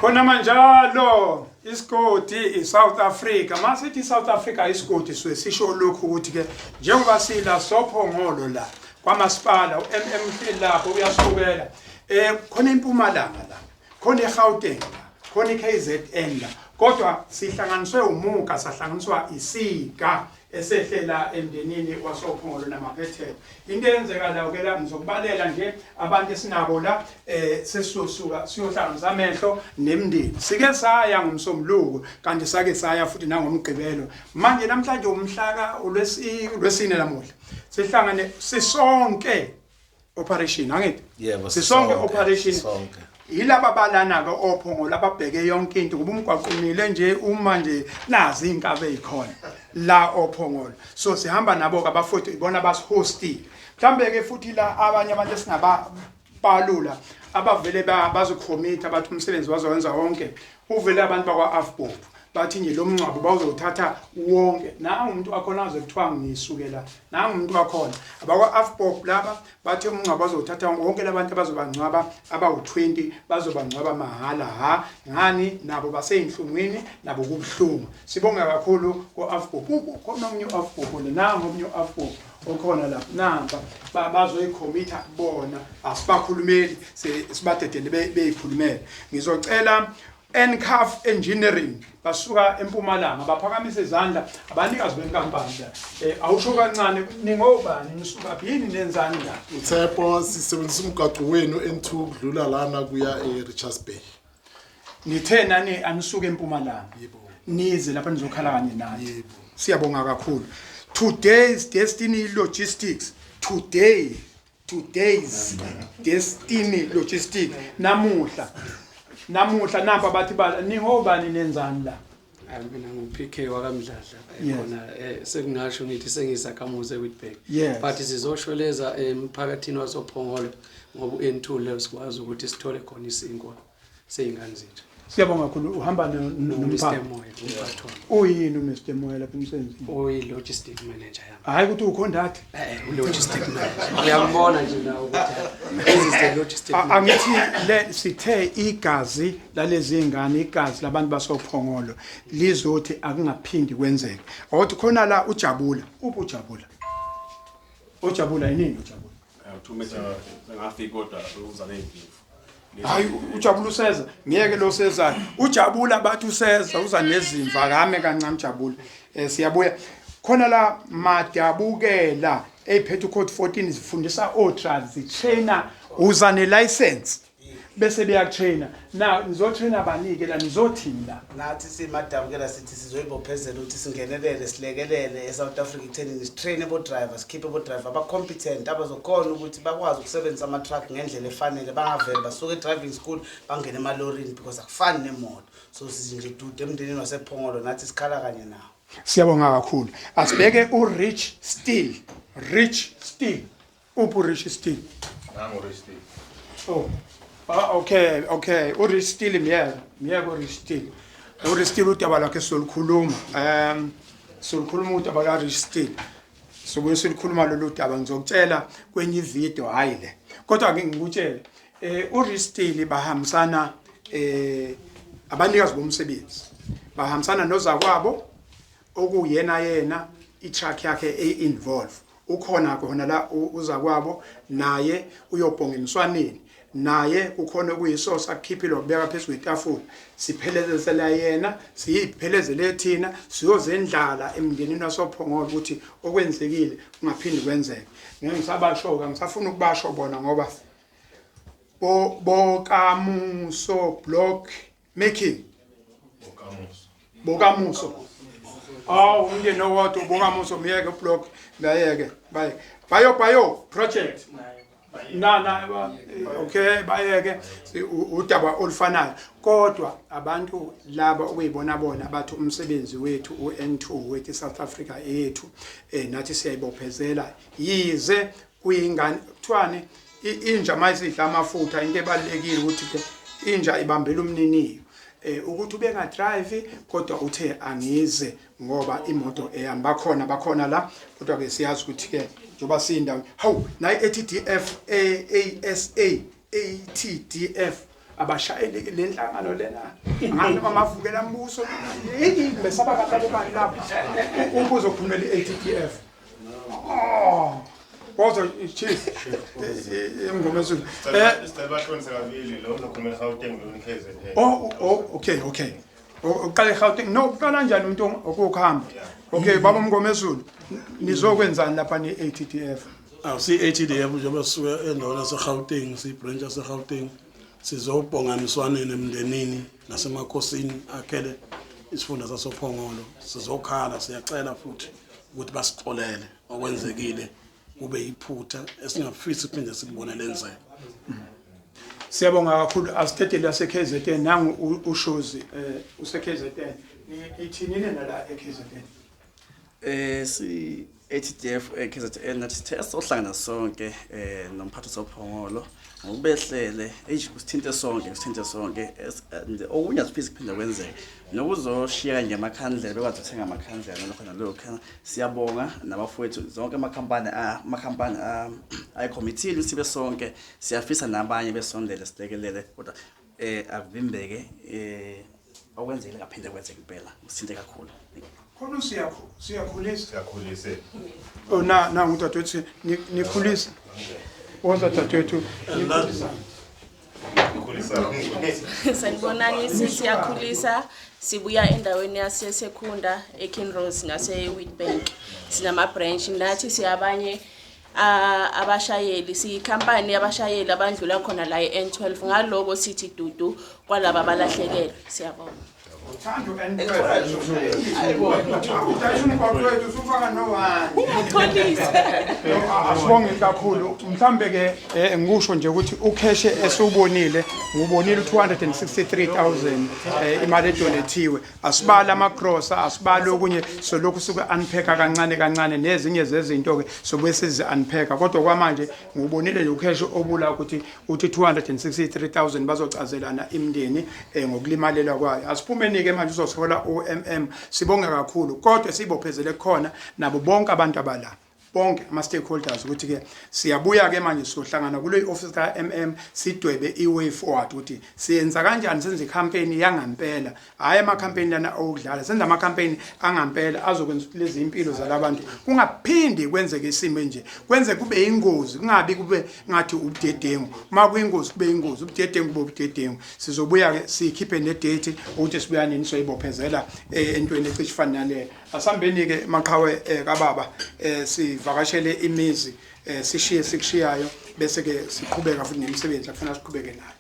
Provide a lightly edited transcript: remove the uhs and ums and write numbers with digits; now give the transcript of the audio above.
khona manjalo isiGodi iSouth Africa masithi iSouth Africa isiGodi sisho lokhu ukuthi ke njengoba sila sophongolo la kwamasipala uMM lapho uyasukela khona impumalanga la khona eGauteng la khona iKZN la kodwa sihlanganiswe umuka sahlanganiswa isiga esehlela emndenini wasophongolo namaphethelo into eyenzeka la ke la ngizokubalela nje abantu esinabo la sesusuka siyohlanganisa amehlo nemndeni sike saya ngomsombuluko kanti sake saya futhi nangomgqibelo manje namhlanje umhlaka ulwesine lamuhla sihlangane sisonke operation angithi yebo sisonke operation yilaba balana ke uPhongolo ababheke yonke into kuba umgwaqumile nje uma nje nazi inkabe ezikhona la uPhongolo so sihamba nabo ke abafuthi ibona basihostile mhlambe ke futhi la abanye abantu esingabalula abavele bazocommit abathi umsebenzi wazowenza wonke uvele abantu bakwa afbob bathi nje lo mncwabo bawuzothatha wonke nangu umuntu wakhona azokuthiwa ngisukela nangu umuntu wakhona abakwa afbob laba bathi umncwabo bazothatha wonke labantu abazobangcwaba abawu20 bazobangcwaba mahala ngani nabo baseyinhlungwini nabo kubuhlungu sibonga kakhulu koafbob khona umunye uafbob nangu umunye uafbob okhona lapha namba bazoyicommita bona asibakhulumeli sibadedele beyikhulumela ngizocela Ncaf Engineering basuka eMpumalanga baphakamise izandla abanikazi benkampani la awusho kancane ningobani nisuka yini nenzani la uThepo sisebenzisa umgaqo wenu N2 kudlula lana kuya eRichards Bay nithe nani anisuka eMpumalanga yebo nize lapha nizokhala kanye naye yebo siyabonga kakhulu today's Destiny Logistics today's Destiny Logistics namuhla namba bathi bala ningobani nenzani la mina nguPK wakamdladla khona sekungasho ngithi sengisakamuze Witbank but sizoshweleza emphakathini wasophongolo ngoba uN2 leyo sikwazi ukuthi sithole khona isinkwa seyingane zethu siyabonga kakhulu uhamba nomphakathi uyini uMr Moyo lapha emsebenzini oyi logistic manager yami hayi ukuthi ukhondathi logistic manager uyambona nje nawe ukuthi is logistic angithi sithe igazi lalezi ingane igazi labantu basophongolo lizothi akungaphindi kwenzeke awuthi khona la ujabula ujabula yini ujabula uthumela ngafika kodwa uza nembivu hayi ujabula useza ngiyeke lo sezayo ujabula bathi useza uza nezimva kame kancane ujabula siyabuya khona la madabukela ephethe code 14 zifundisa otrals zitrainer uza ne license bese beyakutrainer na nizotrainer abanike la nizothina nathi simadabukela sithi sizoyibophezela ukuthi singenelele silekelele eSouth Africa ekutheni sitrain abo drivers keep abo driver aba competent abazokhona ukuthi bakwazi ukusebenzisa ama truck ngendlela efanele bangavele basuke driving school bangene emalorini because akufani nemoto so sizinje dude emndenini wasePhongolo nathi sikhala kanye nawo siyabonga kakhulu asibheke uRich Steel uphi Rich Steel nangu Rich Steel oh okay uRich Steel miyeke uRich Steel uRich Steel udaba lakhe solukhuluma solukhuluma udaba ka Rich Steel sobuye silikhuluma lolu daba ngizokutshela kwenye video hayi le kodwa ke ngikutshele uRich Steel bahambisana abanikazi bomsebenzi bahambisana nozakwabo okuyena i-truck yakhe e-involve ukhona khona la uzakwabo naye uyobhonga emswaneni naye kukhona okuyisosa akukhiphile ukubeka phezulu kwetafula siphelezela yena siyiphelezele thina siyozendlala emndenini wasophongolo ukuthi okwenzekile kungaphindi kwenzeke ngeke ngisabasho ngisafuna ukubasho bona ngoba bokamuso block making bokamuso umndeni owodwa ubokamuso miyeke block bayeke bayo project okay bayeke udaba olufanayo kodwa abantu laba okuyibona bona abathi umsebenzi wethu uN2 wethu South Africa yethu nathi siyayibophezela yize kuyingane kuthwane inja mayisidla amafutha into ebalekile ukuthi ke inja ibambela umniniyo ukuthi ubenga drive kodwa uthe angize ngoba imoto ehamba bakhona la kodwa ke siyazi ukuthi ke njoba sindawo hawu nayi ATDF ASA ATDF abashayeli lenhlangano lena ngani amavukela mbuso yini besaba kanabo bani lapha umbuzo ophumela iATTF Bozo chief ngomezulu Bahlonise kabili lo uzokhulumela Gauteng lo uNkz. Okay uqale Gauteng no uqala kanjani umuntu okuhamba okay baba Mngomezulu nizokwenzani lapha neATTF si-ATDF njengoba sisuke endaweni yaseGauteng si-branch yaseGauteng sizobhonga emswaneni emndenini nasemakhosini akhele isifunda sasoPhongolo sizokhala siyacela futhi ukuthi basixolele okwenzekile kube iphutha esingafisi kuphinde sikubone lenzeka. Siyabonga kakhulu asithethe la seKZN nangu ushozi useKZN ithini nala eKZN si ATTF KZN nathi sithe sohlangana sonke nomphathi soPhongolo ngokubehlele kusithinte sonke okunye asifisi kuphinda kwenzeke nokuzoshiya nje amakhandlela bekwazi ukuthenga amakhandlela nokhona lokho siyabonga nabafowethu zonke amakhampani ayicommittee sibe sonke siyafisa nabanye besondele silekelele kodwa avimbeke okwenzekile kaphinde kwenzeke impela usithinte kakhulu khona siyakhulisa Siyakhulisa. Ngudadewethu nikhulisa dadewethu Sanibonani siyakhulisa sibuya endaweni yaseSekunda eKinross nase-Witbank sinama branch nathi siyabanye abashayeli siyikhampani yabashayeli abandlula khona la eN12 ngaloko sithi dudu kwalaba balahlekelwe siyabonga Thando and usufaka nowani asibonge kakhulu mhlambe ke ngikusho nje ukuthi ukheshe esubonile ngubonile 263,000 imali edonethiwe asibala amagrosa asibala okunye solokhu suke unpack kancane nezinye zezinto ke sobe sizi unpack kodwa kwamanje ngubonile nje ukheshe obula ukuthi 263,000 bazocazelana imndeni ngokulimalela kwayo asiphume ke manje uzothola OMM sibonga kakhulu kodwa sibophezele khona nabo bonke abantu abala bonke ama stakeholders ukuthi ke siyabuya ke manje sohlangana kule office ka MM sidwebe iway forward ukuthi siyenza kanjani senze icampaign yangampela hayi ama campaign lana okudlala senza ama campaign angampela azokwenza lezi impilo zalabantu kungaphindi kwenzeke isimo nje kwenze kube ingozi kungabi kube ngathi ubudedengu uma kuyingozi kube ingozi ubudedengu kube ubudedengu sizobuya ke sikhiphe ne date ukuthi sibuya nini soyibophezela entweni ecishifana nale asambeni ke maqhawe kababa sivakashele imizi sishiye sikushiyayo bese ke siqhubeka futhi nemisebenzi afuna siqhubeke nayo